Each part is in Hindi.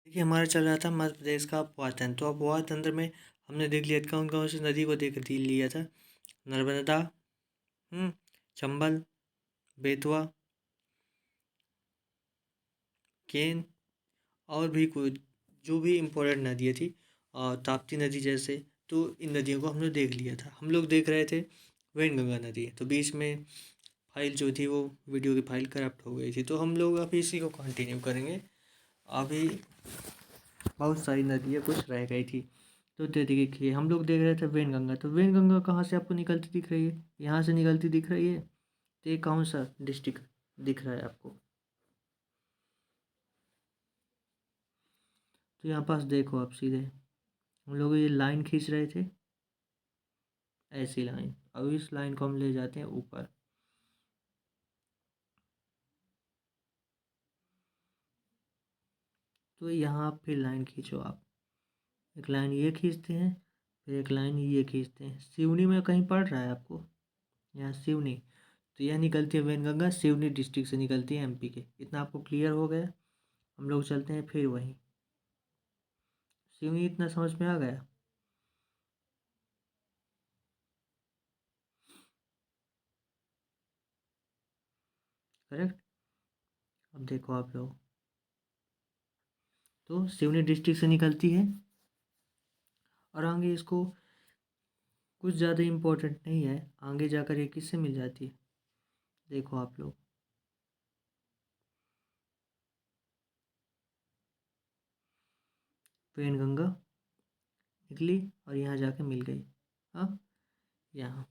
देखिए हमारा चल रहा था मध्य प्रदेश का उपवास तंत्र। तो उपवास तंत्र में हमने देख लिया था कौन कौन सी नदी को देख लिया था। नर्मदा, चंबल, बेतवा, केन और भी कुछ जो भी इम्पोर्टेंट नदियाँ थी, और ताप्ती नदी जैसे। तो इन नदियों को हमने देख लिया था। हम लोग देख रहे थे वैनगंगा नदी। तो बीच में फाइल जो थी वो वीडियो की फाइल करप्ट हो गई थी, तो हम लोग अभी इसी को कंटिन्यू करेंगे। अभी बहुत सारी नदियाँ कुछ रह गई थी। तो देखिए हम लोग देख रहे थे वैनगंगा। तो वैनगंगा कहाँ से आपको निकलती दिख रही है? यहाँ से निकलती दिख रही है। तो ये कौन सा डिस्ट्रिक्ट दिख रहा है आपको? तो यहाँ पास देखो आप सीधे, हम लोग ये लाइन खींच रहे थे, ऐसी लाइन। अब इस लाइन को हम ले जाते हैं ऊपर। तो यहाँ फिर लाइन खींचो आप। एक लाइन ये खींचते हैं, फिर एक लाइन ये खींचते हैं। सिवनी में कहीं पड़ रहा है आपको? यहाँ सिवनी। तो यह निकलती है वैनगंगा, सिवनी डिस्ट्रिक्ट से निकलती है, एमपी के। इतना आपको क्लियर हो गया? हम लोग चलते हैं फिर वहीं। सिवनी इतना समझ में आ गया? करेक्ट। अब देखो आप लोग, तो सिवनी डिस्ट्रिक्ट से निकलती है और आगे इसको कुछ ज़्यादा इम्पोर्टेंट नहीं है, आगे जाकर ये किससे मिल जाती है? देखो आप लोग, वैनगंगा निकली और यहाँ जाके मिल गई। हाँ, यहाँ।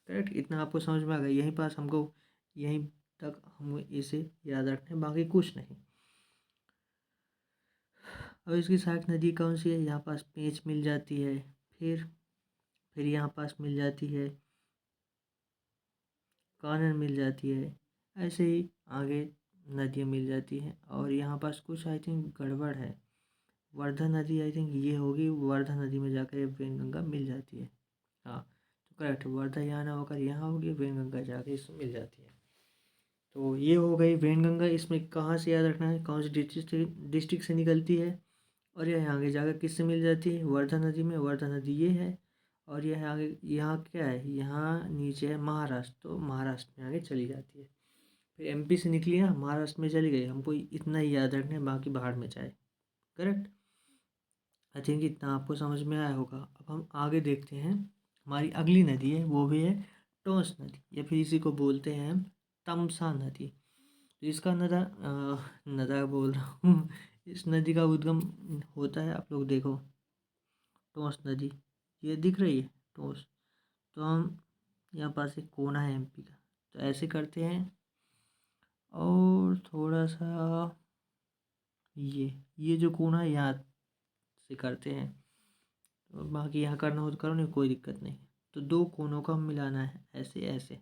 करेक्ट। इतना आपको समझ में आ गया? यहीं पास हमको, यहीं तक हम इसे याद रखना है, बाकी कुछ नहीं। अब इसकी सहायक नदी कौन सी है? यहाँ पास पेंच मिल जाती है, फिर यहाँ पास मिल जाती है कानन, मिल जाती है। ऐसे ही आगे नदियाँ मिल जाती हैं। और यहाँ पास कुछ आई थिंक गड़बड़ है। वर्धा नदी आई थिंक ये होगी, वर्धा नदी में जाकर ये वैनगंगा मिल जाती है। हाँ, तो करेक्ट, वर्धा यहाँ ना होकर यहाँ होगी, वैनगंगा जाके इसमें मिल जाती है। तो ये हो गई वैनगंगा। इसमें कहाँ से याद रखना है, कौन सी डिस्ट्रिक्ट से निकलती है, और यह आगे जाकर किससे मिल जाती है? वर्धा नदी में। वर्धा नदी ये है, और यह आगे यहाँ क्या है? यहाँ नीचे है महाराष्ट्र, तो महाराष्ट्र में आगे चली जाती है। फिर एमपी से निकली ना, महाराष्ट्र में चली गई। हमको इतना ही याद रखना है, बाकी बाहर में जाए। करेक्ट। आई थिंक इतना आपको समझ में आया होगा। अब हम आगे देखते हैं। हमारी अगली नदी है, वो भी है टोंस नदी, या फिर इसी को बोलते हैं हम तमसा नदी। तो इसका नदा बोल रहा हूँ इस नदी का उद्गम होता है, आप लोग देखो, टोंस नदी ये दिख रही है, टोंस। तो हम यहाँ पास एक कोना है एमपी का, तो ऐसे करते हैं और थोड़ा सा ये जो कोना है यहाँ से करते हैं। तो बाकी यहाँ करना हो तो करो, नहीं कोई दिक्कत नहीं। तो दो कोनों को हम मिलाना है, ऐसे ऐसे।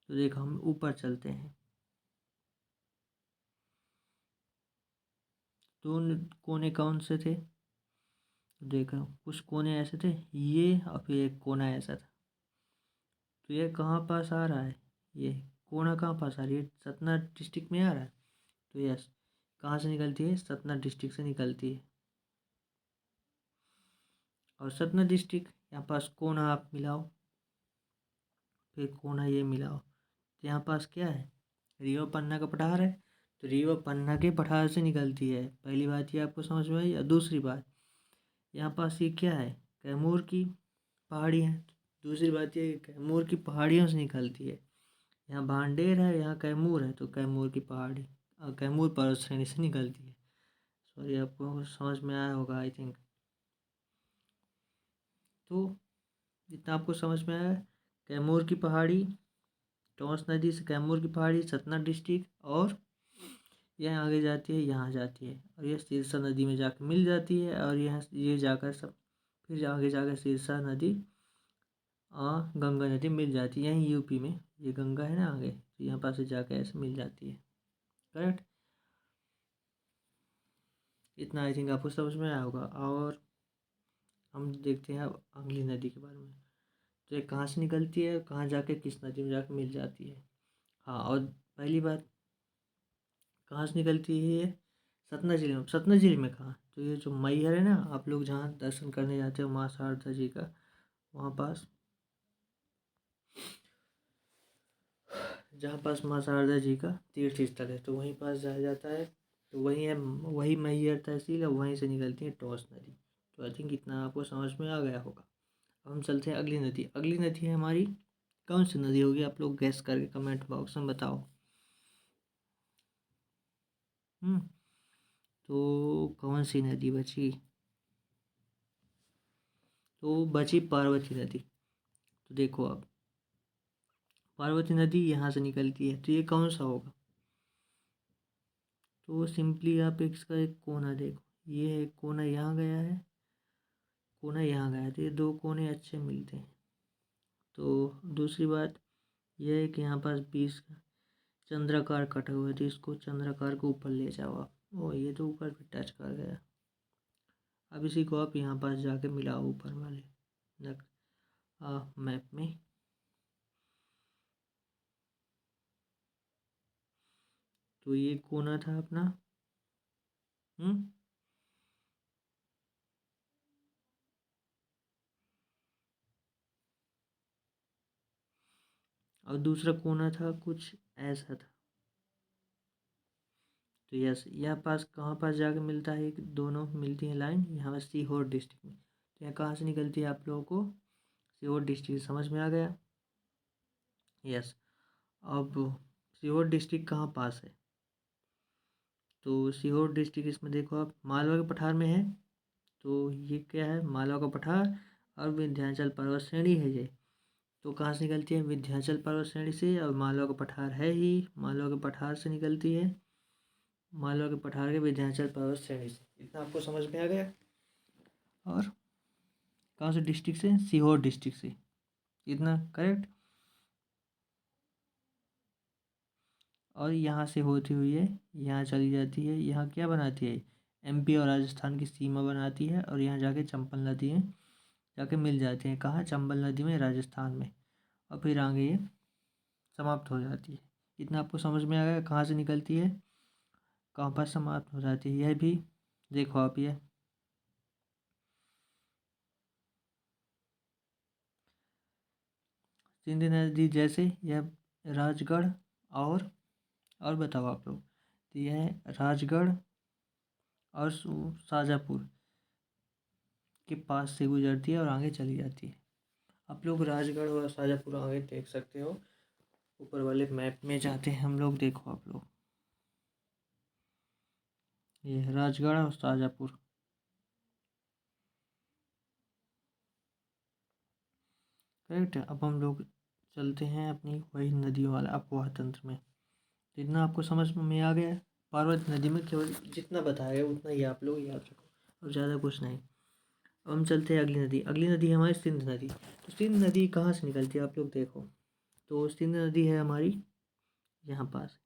तो देखो हम ऊपर चलते हैं। दो कोने कौन से थे? देखो कुछ कोने ऐसे थे, ये, और फिर एक कोना ऐसा था। तो ये कहाँ पास आ रहा है? ये कोना कहाँ पास आ रही है? सतना डिस्ट्रिक्ट में आ रहा है। तो यस, कहाँ से निकलती है? सतना डिस्ट्रिक्ट से निकलती है। और सतना डिस्ट्रिक्ट यहाँ पास कोना आप मिलाओ, फिर कोना ये मिलाओ। तो यहाँ पास क्या है? रीवा पन्ना का पठार है। तो रीवा पन्ना के पठार से निकलती है। पहली बात ये आपको समझ में आई। और दूसरी बात, यहाँ पास ये क्या है? कैमूर की पहाड़ी है। दूसरी बात ये कैमूर की पहाड़ियों से निकलती है। यहाँ भांडेर है, यहाँ कैमूर है, तो कैमूर की पहाड़ी, कैमूर पर्वत श्रेणी से निकलती है। सॉरी, आपको समझ में आया होगा आई थिंक। तो जितना आपको समझ में आया, कैमूर की पहाड़ी, टोंस नदी से कैमूर की पहाड़ी, सतना डिस्ट्रिक्ट, और यह आगे जाती है, यहाँ जाती है, और यह सिरसा नदी में जाकर मिल जाती है। और यह ये जाकर सब, फिर आगे जाकर सिरसा नदी गंगा नदी मिल जाती है। यहीं यूपी में ये गंगा है ना आगे, तो यहाँ पास से जाकर ऐसे मिल जाती है। करेक्ट। इतना आई थिंक आपको समझ में आया होगा। और हम देखते हैं अब अगली नदी के बारे में। तो ये कहाँ से निकलती है, कहाँ जाके किस नदी में जाके मिल जाती है? हाँ, और पहली बात, कहाँ से निकलती है ये? सतलज झील में कहाँ? तो ये जो मैहर है ना, आप लोग जहाँ दर्शन करने जाते हो माँ शारदा जी का, वहाँ पास, जहाँ पास माँ शारदा जी का तीर्थ स्थल है, तो वहीं पास जाया जाता है। तो वही है, वही मैहर तहसील है, वहीं से निकलती है टॉस नदी। तो आई थिंक इतना आपको समझ में आ गया होगा। अब हम चलते हैं अगली नदी। अगली नदी है हमारी, कौन सी नदी होगी? आप लोग गैस करके कमेंट बॉक्स में बताओ। तो कौन सी नदी बची? तो बची पार्वती नदी। तो देखो अब, पार्वती नदी यहाँ से निकलती है, तो ये कौन सा होगा? तो सिंपली आप इसका एक कोना देखो, ये है कोना, यहाँ गया है, कोना यहाँ गया है, तो ये दो कोने अच्छे मिलते हैं। तो दूसरी बात यह है कि यहाँ पास 20 चंद्राकार कटा हुआ है, तो इसको चंद्राकार को ऊपर ले जाओ आप। ओ, ये तो ऊपर भी टच कर गया। अब इसी को आप यहाँ पास जाके मिलाओ ऊपर वाले मैप में। तो ये कोना था अपना। हम्म और दूसरा कोना था कुछ ऐसा था। तो यस, यह पास कहाँ पास जाके मिलता है? एक दोनों मिलती हैं लाइन यहाँ सीहोर डिस्ट्रिक्ट में। तो यहाँ कहाँ से निकलती है आप लोगों को? सीहोर डिस्ट्रिक्ट। समझ में आ गया? यस। अब सीहोर डिस्ट्रिक्ट कहाँ पास है? तो सीहोर डिस्ट्रिक्ट, इसमें देखो आप, मालवा के पठार में है। तो ये क्या है? मालवा का पठार और विंध्याचल पर्वत श्रेणी है ये। तो कहाँ से निकलती है? विंध्याचल पर्वत श्रेणी से। और मालवा का पठार है ही, मालवा के पठार से निकलती है, मालवा के पठार के विंध्याचल पर्वत श्रेणी से। इतना आपको समझ में आ गया? और कहाँ से डिस्ट्रिक्ट से? सीहोर डिस्ट्रिक्ट से। इतना करेक्ट। और यहाँ से होती हुई है, यहाँ चली जाती है, यहाँ क्या बनाती है? एमपी और राजस्थान की सीमा बनाती है। और यहाँ जाके चंबल नदी में जाके मिल जाती है। कहाँ? चंबल नदी में, राजस्थान में। और फिर आगे ये समाप्त हो जाती है। इतना आपको समझ में आ गया? कहाँ से निकलती है, कहाँ पर समाप्त हो जाती है, यह भी देखो आप। ये सिंध नदी जैसे यह राजगढ़ और बताओ आप लोग। तो यह है राजगढ़ और शाजापुर के पास से गुजरती है और आगे चली जाती है। आप लोग राजगढ़ और शाजापुर आगे देख सकते हो, ऊपर वाले मैप में जाते हैं हम लोग। देखो आप लोग, ये है राजगढ़ और शाजापुर। करेक्ट है। अब हम लोग चलते हैं अपनी वही नदियों वाला अपवाह तंत्र में। तो इतना आपको समझ में आ गया है? पार्वती नदी में केवल जितना बताया गया उतना ही आप लोग याद रखो, और ज़्यादा कुछ नहीं। अब हम चलते हैं अगली नदी। अगली नदी है हमारी सिंध नदी। तो सिंध नदी कहाँ से निकलती है आप लोग देखो। तो सिंध नदी है हमारी यहाँ पास।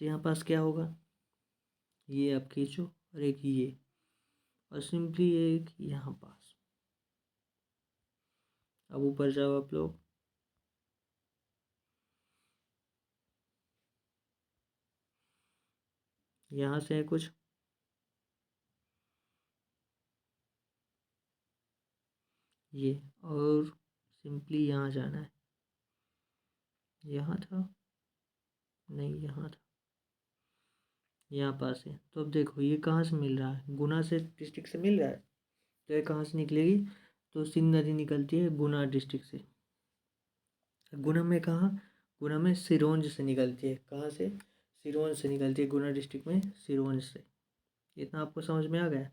तो यहाँ पास क्या होगा? ये आप खींचो और एक ये, और सिंपली एक यहाँ पास। अब ऊपर जाओ आप लोग। यहाँ से है कुछ, ये, और सिंपली यहाँ जाना है। यहाँ था, नहीं यहाँ था, यहाँ पास है। तो अब देखो ये कहाँ से मिल रहा है? गुना से डिस्ट्रिक्ट से मिल रहा है। तो ये कहाँ से निकलेगी? तो सिंध नदी निकलती है गुना डिस्ट्रिक्ट से। गुना में कहाँ? गुना में सिरोंज से निकलती है। कहाँ से? सिरोंज से निकलती है गुना डिस्ट्रिक्ट में, सिरोंज से। इतना आपको समझ में आ गया?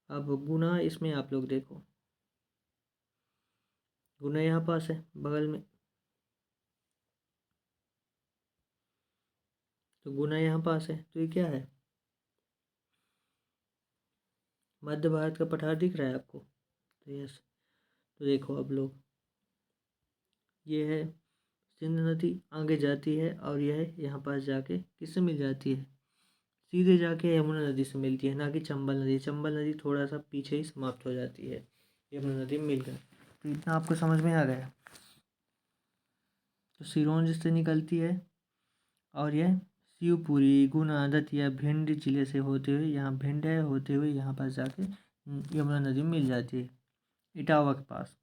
अब गुना, इसमें आप लोग देखो, गुना यहाँ पास है बगल में। तो गुना यहाँ पास है, तो ये क्या है? मध्य भारत का पठार दिख रहा है आपको? तो यस। तो देखो अब लोग, ये है सिंध नदी, आगे जाती है, और यह यहाँ पास जाके किससे मिल जाती है? सीधे जाके यमुना नदी से मिलती है, ना कि चंबल नदी। चंबल नदी थोड़ा सा पीछे ही समाप्त हो जाती है, यमुना नदी में मिलकर। तो इतना आपको समझ में आ गया? तो सिरोंज से निकलती है और यह शिवपुरी, गुना, दतिया, भिंड जिले से होते हुए, यहाँ भिंड है, होते हुए यहाँ पास जाके यमुना नदी मिल जाती है इटावा के पास।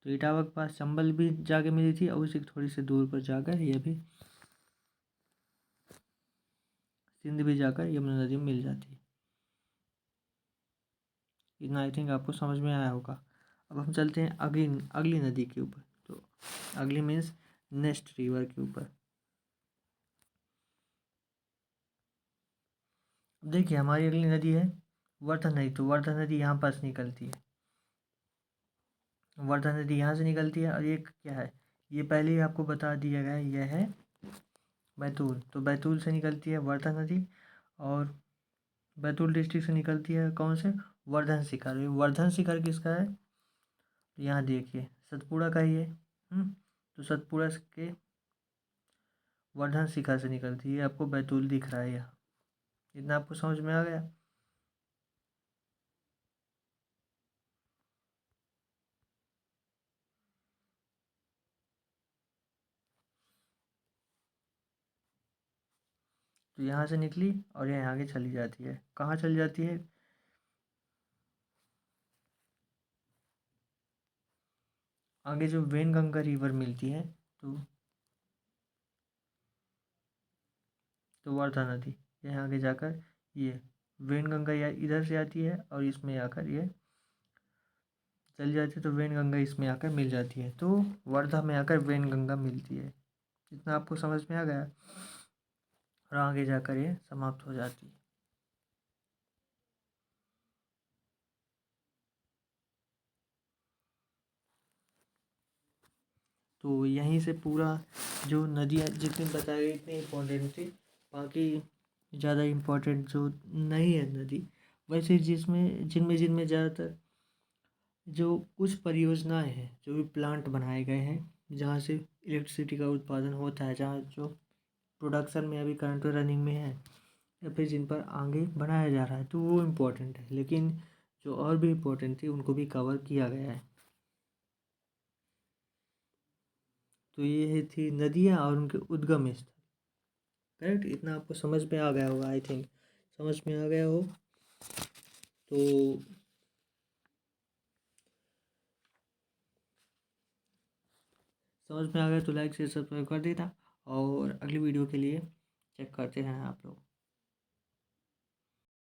तो इटावा के पास चंबल भी जाके मिली थी, और उसी थोड़ी सी दूर पर जाकर यह भी सिंध भी जाकर यमुना नदी में मिल जाती है। इतना आई थिंक आपको समझ में आया होगा। अब हम चलते हैं अगली अगली नदी के ऊपर। तो अगली मीन्स नेक्स्ट रिवर के ऊपर। देखिए हमारी अगली नदी है वर्धा नदी। तो वर्धा नदी यहाँ पास निकलती है, वर्धा नदी यहाँ से निकलती है। और ये क्या है, ये पहले ही आपको बता दिया गया है, यह है बैतूल। तो बैतूल से निकलती है वर्धा नदी, और बैतूल डिस्ट्रिक्ट से निकलती है कौन से, वर्धन शिखर। ये वर्धन शिखर किसका है, तो यहाँ देखिए सतपुड़ा का ही है। तो सतपुड़ा के वर्धन शिखर से निकलती है, आपको बैतूल दिख रहा है यहाँ। इतना आपको समझ में आ गया। तो यहाँ से निकली और यहाँ आगे चली जाती है। कहाँ चली जाती है, आगे जो वेनगंगा रिवर मिलती है, तो वर्धा नदी यहाँ आगे जाकर ये वेनगंगा या इधर से आती है, और इसमें आकर ये चली जाती है। तो वेनगंगा इसमें आकर मिल जाती है, तो वर्धा में आकर वेनगंगा मिलती है। इतना आपको समझ में आ गया, और आगे जाकर ये समाप्त हो जाती है। तो यहीं से पूरा जो नदियाँ जितनी बताई गई इतनी इम्पोर्टेंट थी, बाकी ज़्यादा इम्पोर्टेंट जो नहीं है नदी, वैसे जिसमें जिनमें जिनमें ज़्यादातर जो कुछ परियोजनाएं हैं, जो भी प्लांट बनाए गए हैं जहाँ से इलेक्ट्रिसिटी का उत्पादन होता है, जहाँ जो प्रोडक्शन में अभी करंट रनिंग में है, या फिर जिन पर आगे बनाया जा रहा है, तो वो इम्पोर्टेंट है। लेकिन जो और भी इम्पोर्टेंट थी उनको भी कवर किया गया है। तो ये थी नदियाँ और उनके उद्गम स्थल। करेक्ट, इतना आपको समझ में आ गया होगा, आई थिंक समझ में आ गया हो। तो समझ में आ गया तो लाइक शेयर सब्सक्राइब कर देना, और अगली वीडियो के लिए चेक करते हैं आप लोग।